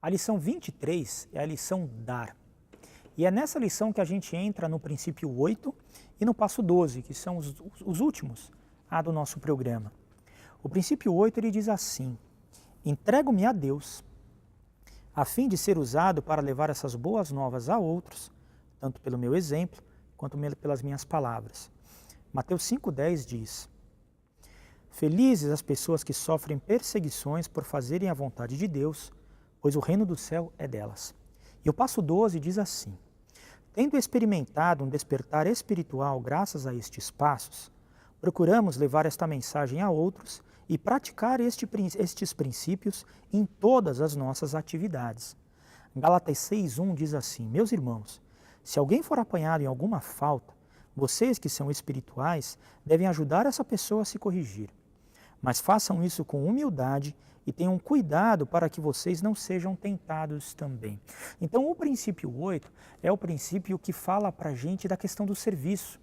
A lição 23 é a lição dar. E é nessa lição que a gente entra no princípio 8 e no passo 12, que são os últimos do nosso programa. O princípio 8 ele diz assim: entrego-me a Deus, a fim de ser usado para levar essas boas novas a outros, tanto pelo meu exemplo, quanto pelas minhas palavras. Mateus 5,10 diz: felizes as pessoas que sofrem perseguições por fazerem a vontade de Deus, pois o reino do céu é delas. E o passo 12 diz assim: tendo experimentado um despertar espiritual graças a estes passos, procuramos levar esta mensagem a outros e praticar estes princípios em todas as nossas atividades. Gálatas 6,1 diz assim: meus irmãos, se alguém for apanhado em alguma falta, vocês que são espirituais devem ajudar essa pessoa a se corrigir. Mas façam isso com humildade e tenham cuidado para que vocês não sejam tentados também. Então o princípio 8 é o princípio que fala para a gente da questão do serviço.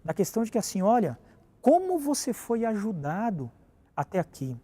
Da questão de que assim, olha, como você foi ajudado até aqui,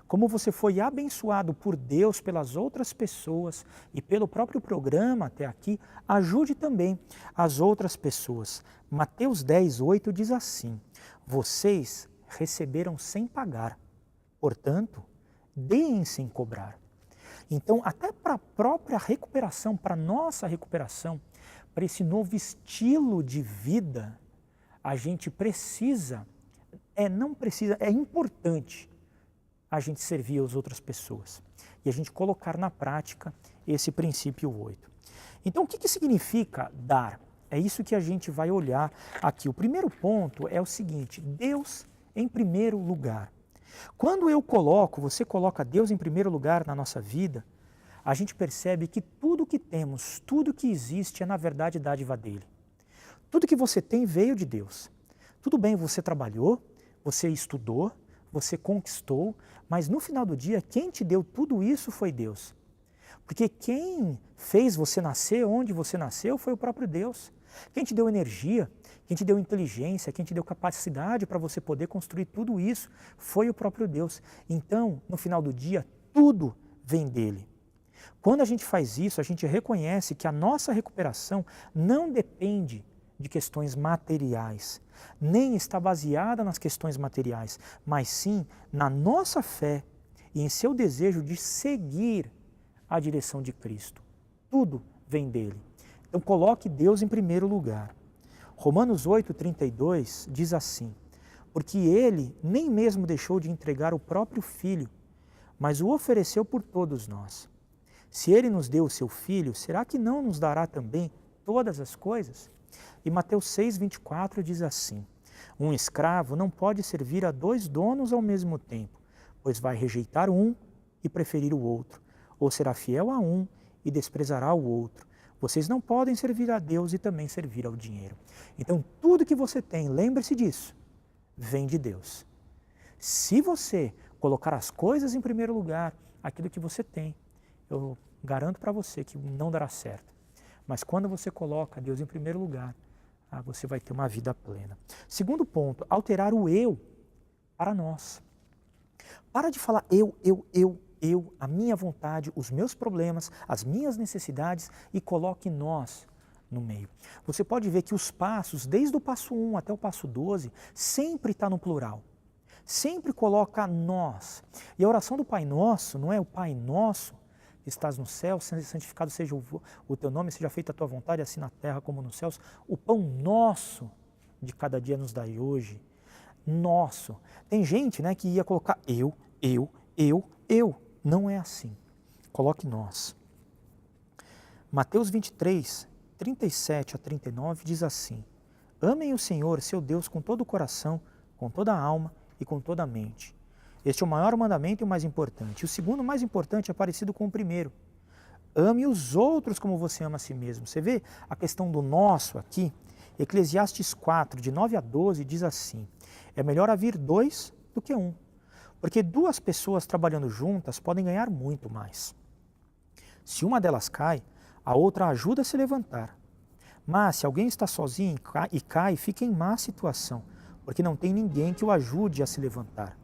como você foi abençoado por Deus, pelas outras pessoas e pelo próprio programa até aqui, ajude também as outras pessoas. Mateus 10,8 diz assim: vocês receberam sem pagar, portanto, deem sem cobrar. Então, até para a própria recuperação, para a nossa recuperação, para esse novo estilo de vida, a gente precisa, é importante a gente servir as outras pessoas e a gente colocar na prática esse princípio 8. Então, o que significa dar? É isso que a gente vai olhar aqui. O primeiro ponto é o seguinte: Deus em primeiro lugar. Quando você coloca Deus em primeiro lugar na nossa vida, a gente percebe que tudo que temos, tudo que existe é na verdade dádiva dele. Tudo que você tem veio de Deus. Tudo bem, você trabalhou, você estudou, você conquistou, mas no final do dia, quem te deu tudo isso foi Deus. Porque quem fez você nascer onde você nasceu foi o próprio Deus. Quem te deu energia, quem te deu inteligência, quem te deu capacidade para você poder construir tudo isso foi o próprio Deus. Então, no final do dia, tudo vem dele. Quando a gente faz isso, a gente reconhece que a nossa recuperação não depende de questões materiais, nem está baseada nas questões materiais, mas sim na nossa fé e em seu desejo de seguir a direção de Cristo. Tudo vem dele. Então coloque Deus em primeiro lugar. Romanos 8,32 diz assim: porque ele nem mesmo deixou de entregar o próprio Filho, mas o ofereceu por todos nós. Se ele nos deu o seu Filho, será que não nos dará também todas as coisas? E Mateus 6,24 diz assim: um escravo não pode servir a dois donos ao mesmo tempo, pois vai rejeitar um e preferir o outro, ou será fiel a um e desprezará o outro. Vocês não podem servir a Deus e também servir ao dinheiro. Então, tudo que você tem, lembre-se disso, vem de Deus. Se você colocar as coisas em primeiro lugar, aquilo que você tem, eu garanto para você que não dará certo. Mas quando você coloca Deus em primeiro lugar, você vai ter uma vida plena. Segundo ponto, alterar o eu para nós. Para de falar eu, a minha vontade, os meus problemas, as minhas necessidades e coloque nós no meio. Você pode ver que os passos, desde o passo 1 até o passo 12, sempre está no plural. Sempre coloca nós. E a oração do Pai Nosso, não é o Pai Nosso, que estás no céu, santificado seja o teu nome, seja feita a tua vontade, assim na terra como nos céus. O pão nosso de cada dia nos dai hoje. Nosso. Tem gente, que ia colocar eu. Não é assim. Coloque nós. Mateus 23, 37 a 39 diz assim: amem o Senhor, seu Deus, com todo o coração, com toda a alma e com toda a mente. Este é o maior mandamento e o mais importante. O segundo mais importante é parecido com o primeiro. Ame os outros como você ama a si mesmo. Você vê a questão do nosso aqui? Eclesiastes 4, de 9 a 12, diz assim: é melhor haver dois do que um, porque duas pessoas trabalhando juntas podem ganhar muito mais. Se uma delas cai, a outra ajuda a se levantar. Mas se alguém está sozinho e cai, fica em má situação, porque não tem ninguém que o ajude a se levantar.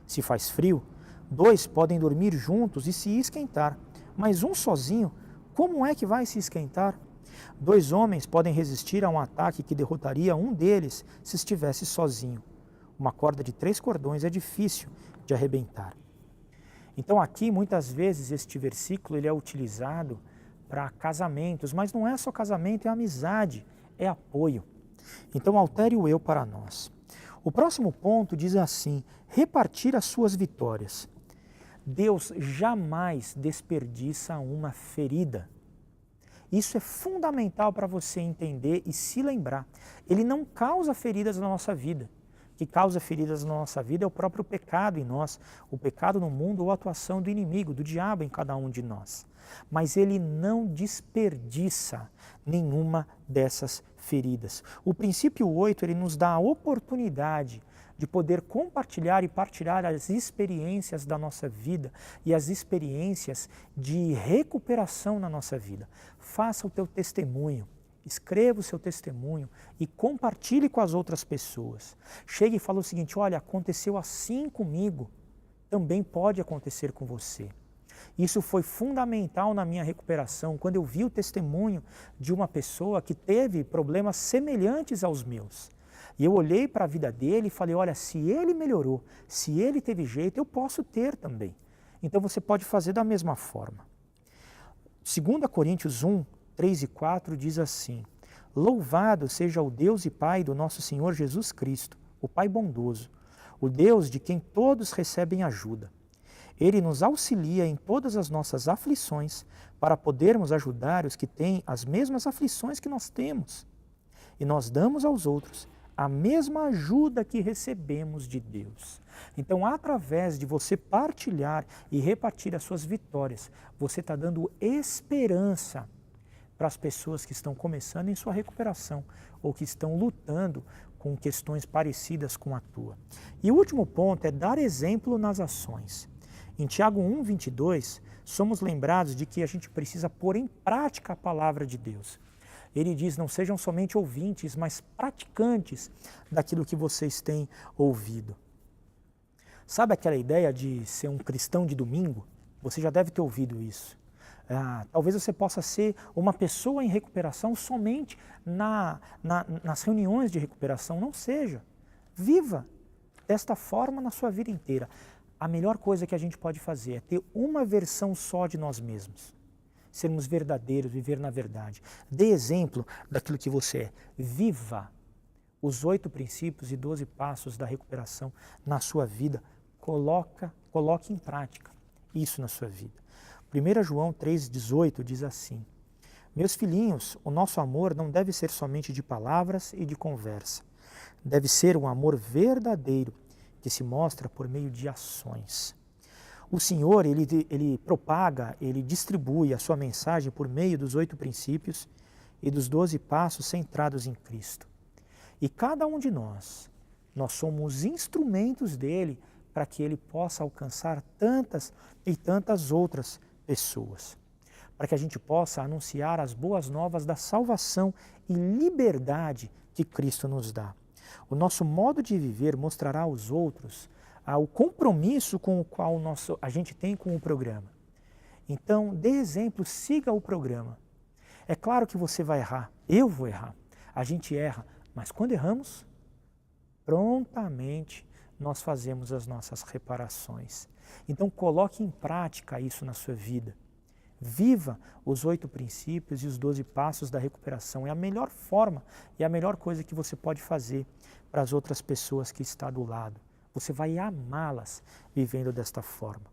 Se faz frio, dois podem dormir juntos e se esquentar, mas um sozinho, como é que vai se esquentar? 2 homens podem resistir a um ataque que derrotaria um deles se estivesse sozinho. Uma corda de 3 cordões é difícil de arrebentar. Então aqui, muitas vezes, este versículo ele é utilizado para casamentos, mas não é só casamento, é amizade, é apoio. Então altere o eu para nós. O próximo ponto diz assim: repartir as suas vitórias. Deus jamais desperdiça uma ferida. Isso é fundamental para você entender e se lembrar. Ele não causa feridas na nossa vida. O que causa feridas na nossa vida é o próprio pecado em nós, o pecado no mundo ou a atuação do inimigo, do diabo em cada um de nós. Mas ele não desperdiça nenhuma dessas feridas. O princípio 8, ele nos dá a oportunidade de poder compartilhar e partilhar as experiências da nossa vida e as experiências de recuperação na nossa vida. Faça o teu testemunho, escreva o seu testemunho e compartilhe com as outras pessoas. Chegue e fale o seguinte: olha, aconteceu assim comigo, também pode acontecer com você. Isso foi fundamental na minha recuperação, quando eu vi o testemunho de uma pessoa que teve problemas semelhantes aos meus. E eu olhei para a vida dele e falei: olha, se ele melhorou, se ele teve jeito, eu posso ter também. Então você pode fazer da mesma forma. 2 Coríntios 1, 3 e 4 diz assim: louvado seja o Deus e Pai do nosso Senhor Jesus Cristo, o Pai bondoso, o Deus de quem todos recebem ajuda. Ele nos auxilia em todas as nossas aflições para podermos ajudar os que têm as mesmas aflições que nós temos. E nós damos aos outros a mesma ajuda que recebemos de Deus. Então, através de você partilhar e repartir as suas vitórias, você está dando esperança para as pessoas que estão começando em sua recuperação ou que estão lutando com questões parecidas com a tua. E o último ponto é dar exemplo nas ações. Em Tiago 1, 22, somos lembrados de que a gente precisa pôr em prática a palavra de Deus. Ele diz: não sejam somente ouvintes, mas praticantes daquilo que vocês têm ouvido. Sabe aquela ideia de ser um cristão de domingo? Você já deve ter ouvido isso. Talvez você possa ser uma pessoa em recuperação somente nas reuniões de recuperação. Não seja. Viva desta forma na sua vida inteira. A melhor coisa que a gente pode fazer é ter uma versão só de nós mesmos. Sermos verdadeiros, viver na verdade. Dê exemplo daquilo que você é. Viva os 8 princípios e 12 passos da recuperação na sua vida. Coloque em prática isso na sua vida. 1 João 3,18 diz assim: meus filhinhos, o nosso amor não deve ser somente de palavras e de conversa. Deve ser um amor verdadeiro, que se mostra por meio de ações. O Senhor, ele propaga, ele distribui a sua mensagem por meio dos 8 princípios e dos 12 passos centrados em Cristo. E cada um de nós somos instrumentos dele para que ele possa alcançar tantas e tantas outras pessoas. Para que a gente possa anunciar as boas novas da salvação e liberdade que Cristo nos dá. O nosso modo de viver mostrará aos outros o compromisso com o qual a gente tem com o programa. Então, dê exemplo, siga o programa. É claro que você vai errar, eu vou errar, a gente erra, mas quando erramos, prontamente nós fazemos as nossas reparações. Então, coloque em prática isso na sua vida. Viva os 8 princípios e os 12 passos da recuperação. É a melhor forma e a melhor coisa que você pode fazer para as outras pessoas que estão do lado. Você vai amá-las vivendo desta forma.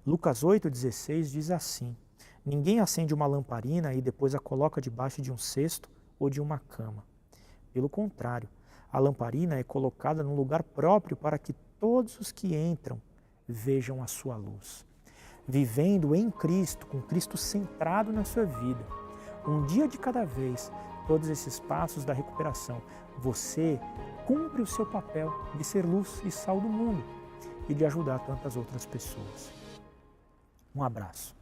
Lucas 8,16 diz assim: ninguém acende uma lamparina e depois a coloca debaixo de um cesto ou de uma cama. Pelo contrário, a lamparina é colocada num lugar próprio para que todos os que entram vejam a sua luz. Vivendo em Cristo, com Cristo centrado na sua vida, um dia de cada vez, todos esses passos da recuperação, você cumpre o seu papel de ser luz e sal do mundo e de ajudar tantas outras pessoas. Um abraço.